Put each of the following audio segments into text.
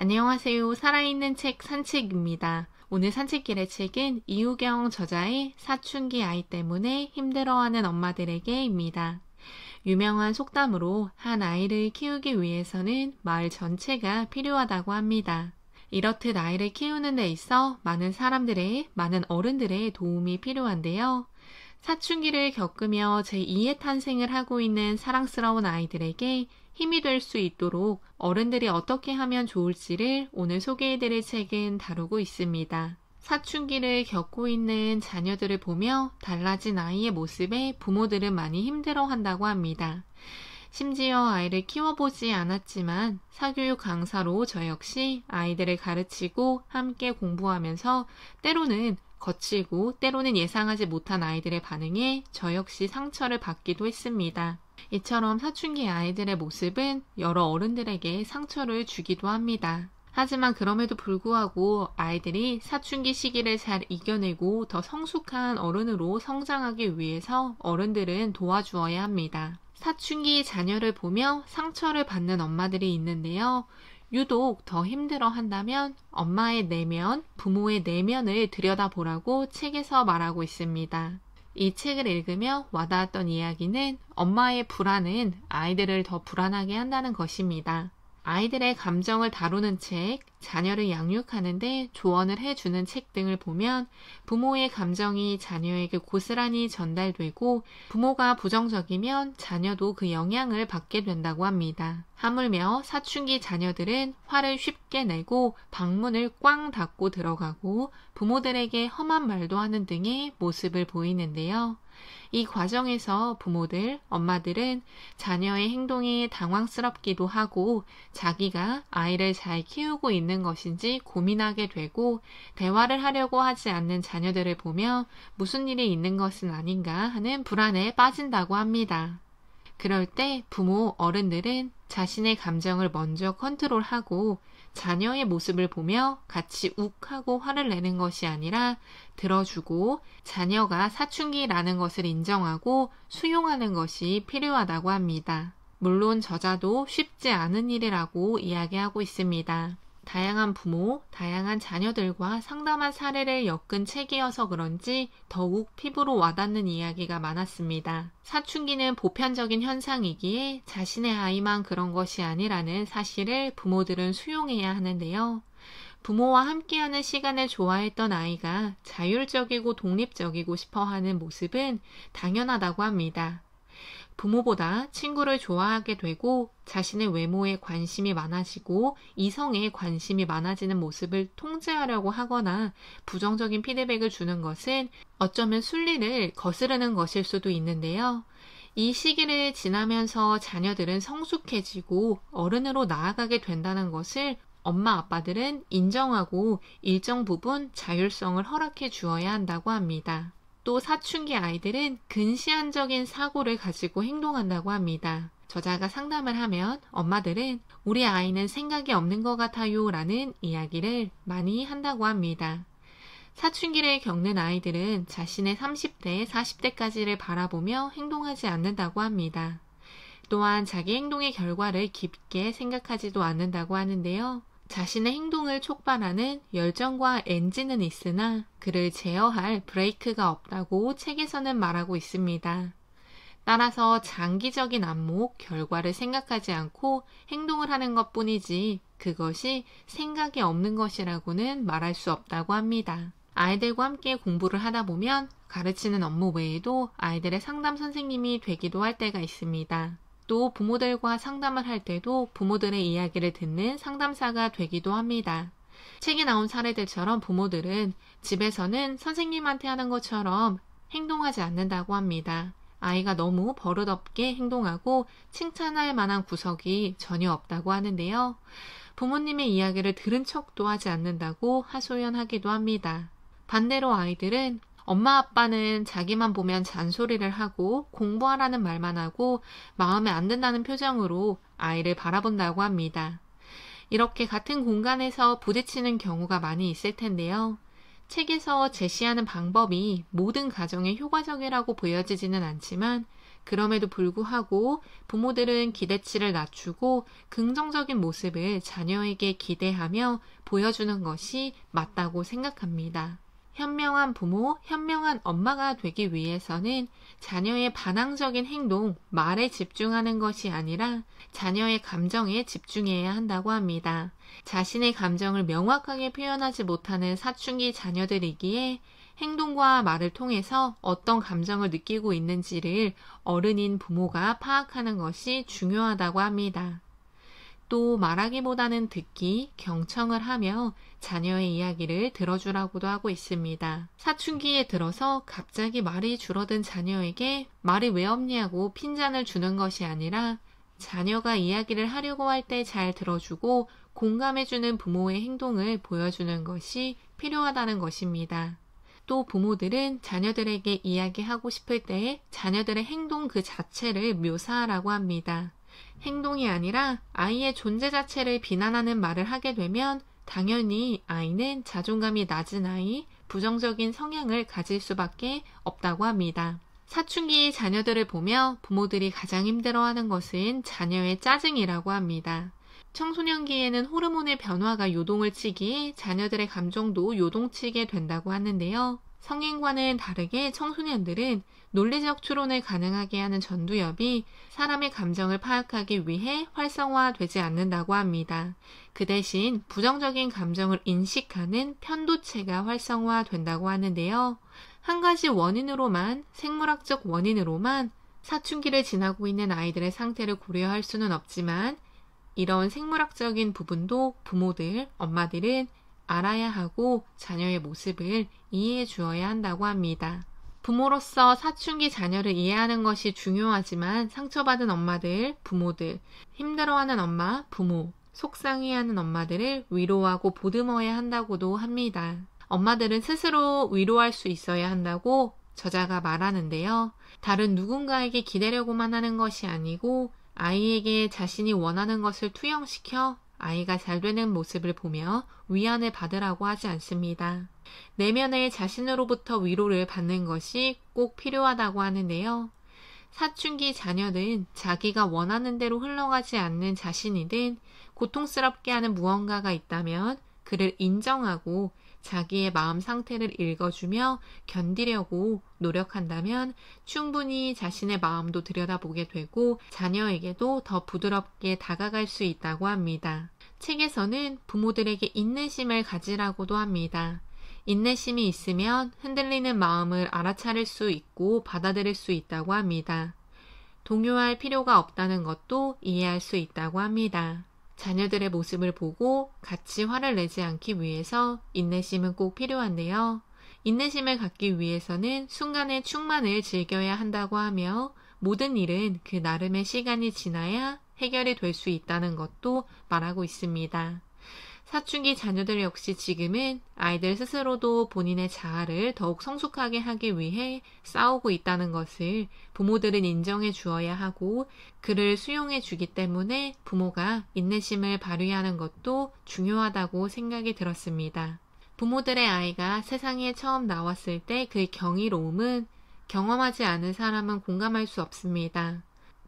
안녕하세요. 살아있는 책 산책입니다. 오늘 산책길의 책은 이우경 저자의 사춘기 아이 때문에 힘들어하는 엄마들에게입니다. 유명한 속담으로 한 아이를 키우기 위해서는 마을 전체가 필요하다고 합니다. 이렇듯 아이를 키우는 데 있어 많은 어른들의 도움이 필요한데요. 사춘기를 겪으며 제2의 탄생을 하고 있는 사랑스러운 아이들에게 힘이 될 수 있도록 어른들이 어떻게 하면 좋을지를 오늘 소개해드릴 책은 다루고 있습니다. 사춘기를 겪고 있는 자녀들을 보며 달라진 아이의 모습에 부모들은 많이 힘들어한다고 합니다. 심지어 아이를 키워보지 않았지만 사교육 강사로 저 역시 아이들을 가르치고 함께 공부하면서 때로는 거칠고 때로는 예상하지 못한 아이들의 반응에 저 역시 상처를 받기도 했습니다. 이처럼 사춘기 아이들의 모습은 여러 어른들에게 상처를 주기도 합니다. 하지만 그럼에도 불구하고 아이들이 사춘기 시기를 잘 이겨내고 더 성숙한 어른으로 성장하기 위해서 어른들은 도와주어야 합니다. 사춘기 자녀를 보며 상처를 받는 엄마들이 있는데요. 유독 더 힘들어 한다면 엄마의 내면, 부모의 내면을 들여다보라고 책에서 말하고 있습니다. 이 책을 읽으며 와닿았던 이야기는 엄마의 불안은 아이들을 더 불안하게 한다는 것입니다. 아이들의 감정을 다루는 책, 자녀를 양육하는데 조언을 해주는 책 등을 보면 부모의 감정이 자녀에게 고스란히 전달되고 부모가 부정적이면 자녀도 그 영향을 받게 된다고 합니다. 하물며 사춘기 자녀들은 화를 쉽게 내고 방문을 꽝 닫고 들어가고 부모들에게 험한 말도 하는 등의 모습을 보이는데요. 이 과정에서 부모들, 엄마들은 자녀의 행동이 당황스럽기도 하고 자기가 아이를 잘 키우고 있는 것인지 고민하게 되고 대화를 하려고 하지 않는 자녀들을 보며 무슨 일이 있는 것은 아닌가 하는 불안에 빠진다고 합니다. 그럴 때 부모, 어른들은 자신의 감정을 먼저 컨트롤하고 자녀의 모습을 보며 같이 욱하고 화를 내는 것이 아니라 들어주고 자녀가 사춘기라는 것을 인정하고 수용하는 것이 필요하다고 합니다. 물론 저자도 쉽지 않은 일이라고 이야기하고 있습니다. 다양한 부모, 다양한 자녀들과 상담한 사례를 엮은 책이어서 그런지 더욱 피부로 와닿는 이야기가 많았습니다. 사춘기는 보편적인 현상이기에 자신의 아이만 그런 것이 아니라는 사실을 부모들은 수용해야 하는데요. 부모와 함께하는 시간을 좋아했던 아이가 자율적이고 독립적이고 싶어하는 모습은 당연하다고 합니다. 부모보다 친구를 좋아하게 되고 자신의 외모에 관심이 많아지고 이성에 관심이 많아지는 모습을 통제하려고 하거나 부정적인 피드백을 주는 것은 어쩌면 순리를 거스르는 것일 수도 있는데요. 이 시기를 지나면서 자녀들은 성숙해지고 어른으로 나아가게 된다는 것을 엄마 아빠들은 인정하고 일정 부분 자율성을 허락해 주어야 한다고 합니다. 또 사춘기 아이들은 근시안적인 사고를 가지고 행동한다고 합니다. 저자가 상담을 하면 엄마들은 우리 아이는 생각이 없는 것 같아요 라는 이야기를 많이 한다고 합니다. 사춘기를 겪는 아이들은 자신의 30대, 40대까지를 바라보며 행동하지 않는다고 합니다. 또한 자기 행동의 결과를 깊게 생각하지도 않는다고 하는데요. 자신의 행동을 촉발하는 열정과 엔진은 있으나 그를 제어할 브레이크가 없다고 책에서는 말하고 있습니다. 따라서 장기적인 안목, 결과를 생각하지 않고 행동을 하는 것뿐이지 그것이 생각이 없는 것이라고는 말할 수 없다고 합니다. 아이들과 함께 공부를 하다 보면 가르치는 업무 외에도 아이들의 상담 선생님이 되기도 할 때가 있습니다. 또 부모들과 상담을 할 때도 부모들의 이야기를 듣는 상담사가 되기도 합니다. 책에 나온 사례들처럼 부모들은 집에서는 선생님한테 하는 것처럼 행동하지 않는다고 합니다. 아이가 너무 버릇없게 행동하고 칭찬할 만한 구석이 전혀 없다고 하는데요. 부모님의 이야기를 들은 척도 하지 않는다고 하소연하기도 합니다. 반대로 아이들은 엄마 아빠는 자기만 보면 잔소리를 하고 공부하라는 말만 하고 마음에 안 든다는 표정으로 아이를 바라본다고 합니다. 이렇게 같은 공간에서 부딪히는 경우가 많이 있을 텐데요. 책에서 제시하는 방법이 모든 가정에 효과적이라고 보여지지는 않지만 그럼에도 불구하고 부모들은 기대치를 낮추고 긍정적인 모습을 자녀에게 기대하며 보여주는 것이 맞다고 생각합니다. 현명한 부모, 현명한 엄마가 되기 위해서는 자녀의 반항적인 행동, 말에 집중하는 것이 아니라 자녀의 감정에 집중해야 한다고 합니다. 자신의 감정을 명확하게 표현하지 못하는 사춘기 자녀들이기에 행동과 말을 통해서 어떤 감정을 느끼고 있는지를 어른인 부모가 파악하는 것이 중요하다고 합니다. 또 말하기보다는 듣기, 경청을 하며 자녀의 이야기를 들어주라고도 하고 있습니다. 사춘기에 들어서 갑자기 말이 줄어든 자녀에게 말이 왜 없냐고 핀잔을 주는 것이 아니라 자녀가 이야기를 하려고 할 때 잘 들어주고 공감해주는 부모의 행동을 보여주는 것이 필요하다는 것입니다. 또 부모들은 자녀들에게 이야기하고 싶을 때 자녀들의 행동 그 자체를 묘사하라고 합니다. 행동이 아니라 아이의 존재 자체를 비난하는 말을 하게 되면 당연히 아이는 자존감이 낮은 아이, 부정적인 성향을 가질 수밖에 없다고 합니다. 사춘기 자녀들을 보며 부모들이 가장 힘들어하는 것은 자녀의 짜증이라고 합니다. 청소년기에는 호르몬의 변화가 요동을 치기에 자녀들의 감정도 요동치게 된다고 하는데요. 성인과는 다르게 청소년들은 논리적 추론을 가능하게 하는 전두엽이 사람의 감정을 파악하기 위해 활성화되지 않는다고 합니다. 그 대신 부정적인 감정을 인식하는 편도체가 활성화된다고 하는데요. 한 가지 원인으로만, 생물학적 원인으로만 사춘기를 지나고 있는 아이들의 상태를 고려할 수는 없지만 이런 생물학적인 부분도 부모들, 엄마들은 알아야 하고 자녀의 모습을 이해해 주어야 한다고 합니다. 부모로서 사춘기 자녀를 이해하는 것이 중요하지만 상처받은 엄마들, 부모들, 힘들어하는 엄마, 부모, 속상해하는 엄마들을 위로하고 보듬어야 한다고도 합니다. 엄마들은 스스로 위로할 수 있어야 한다고 저자가 말하는데요. 다른 누군가에게 기대려고만 하는 것이 아니고 아이에게 자신이 원하는 것을 투영시켜 아이가 잘 되는 모습을 보며 위안을 받으라고 하지 않습니다. 내면의 자신으로부터 위로를 받는 것이 꼭 필요하다고 하는데요. 사춘기 자녀는 자기가 원하는 대로 흘러가지 않는 자신이든 고통스럽게 하는 무언가가 있다면 그를 인정하고 자기의 마음 상태를 읽어주며 견디려고 노력한다면 충분히 자신의 마음도 들여다보게 되고 자녀에게도 더 부드럽게 다가갈 수 있다고 합니다. 책에서는 부모들에게 인내심을 가지라고도 합니다. 인내심이 있으면 흔들리는 마음을 알아차릴 수 있고 받아들일 수 있다고 합니다. 동요할 필요가 없다는 것도 이해할 수 있다고 합니다. 자녀들의 모습을 보고 같이 화를 내지 않기 위해서 인내심은 꼭 필요한데요. 인내심을 갖기 위해서는 순간의 충만을 즐겨야 한다고 하며 모든 일은 그 나름의 시간이 지나야 해결이 될 수 있다는 것도 말하고 있습니다. 사춘기 자녀들 역시 지금은 아이들 스스로도 본인의 자아를 더욱 성숙하게 하기 위해 싸우고 있다는 것을 부모들은 인정해 주어야 하고 그를 수용해 주기 때문에 부모가 인내심을 발휘하는 것도 중요하다고 생각이 들었습니다. 부모들의 아이가 세상에 처음 나왔을 때 그 경이로움은 경험하지 않은 사람은 공감할 수 없습니다.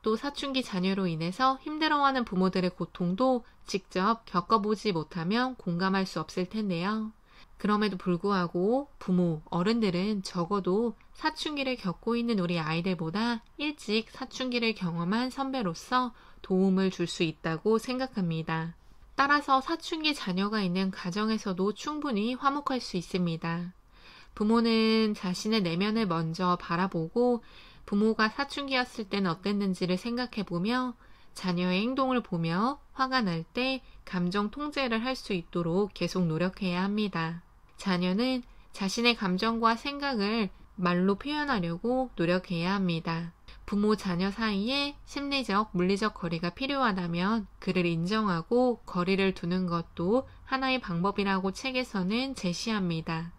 또 사춘기 자녀로 인해서 힘들어하는 부모들의 고통도 직접 겪어보지 못하면 공감할 수 없을 텐데요. 그럼에도 불구하고 부모, 어른들은 적어도 사춘기를 겪고 있는 우리 아이들보다 일찍 사춘기를 경험한 선배로서 도움을 줄 수 있다고 생각합니다. 따라서 사춘기 자녀가 있는 가정에서도 충분히 화목할 수 있습니다. 부모는 자신의 내면을 먼저 바라보고 부모가 사춘기였을 때는 어땠는지를 생각해보며 자녀의 행동을 보며 화가 날 때 감정 통제를 할 수 있도록 계속 노력해야 합니다. 자녀는 자신의 감정과 생각을 말로 표현하려고 노력해야 합니다. 부모, 자녀 사이에 심리적, 물리적 거리가 필요하다면 그를 인정하고 거리를 두는 것도 하나의 방법이라고 책에서는 제시합니다.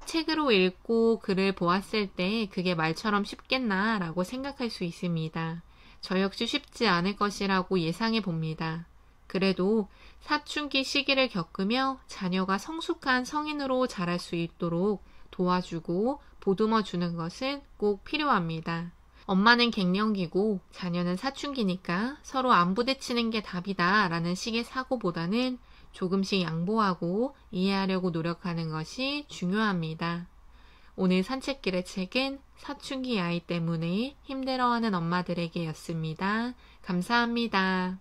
책으로 읽고 글을 보았을 때 그게 말처럼 쉽겠나 라고 생각할 수 있습니다. 저 역시 쉽지 않을 것이라고 예상해 봅니다. 그래도 사춘기 시기를 겪으며 자녀가 성숙한 성인으로 자랄 수 있도록 도와주고 보듬어 주는 것은 꼭 필요합니다. 엄마는 갱년기고 자녀는 사춘기니까 서로 안 부대치는 게 답이다 라는 식의 사고보다는 조금씩 양보하고 이해하려고 노력하는 것이 중요합니다. 오늘 산책길의 책은 사춘기 아이 때문에 힘들어하는 엄마들에게였습니다. 감사합니다.